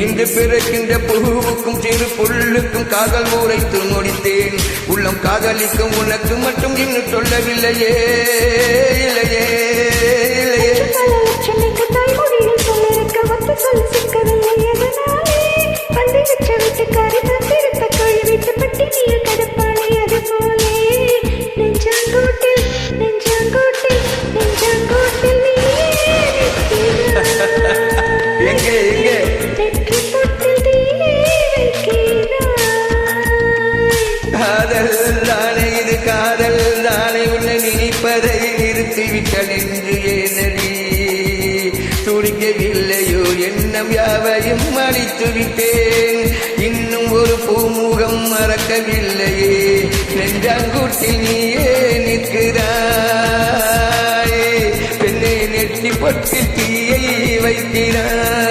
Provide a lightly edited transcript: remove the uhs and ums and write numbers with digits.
இன்று பிறக்கின்ற பூவுக்கும் சிறு புல்லுக்கும் காதல் உரைத்து முடித்தேன். உள்ளம் காதலிக்கும் உனக்கு மட்டும் இன்னும் சொல்லவில்லையே இல்லையே இல்லையே. எங்கே எங்கே காதல் தானே இது காதல் தானே உன்னை நினைப்பதை நிறுத்திவிட்டால் என்று ஏனடி துடிக்கவில்லையோ எண்ணம் யாவையும் அழித்து விட்டேன். இன்னும் ஒரு பூமுகம் மறக்கவில்லையே நெஞ்சாங்கூட்டில் நீயே நிற்கிறாய் பெண்ணை நெற்றி பொட்டில் தீயை வைக்கிறாய்.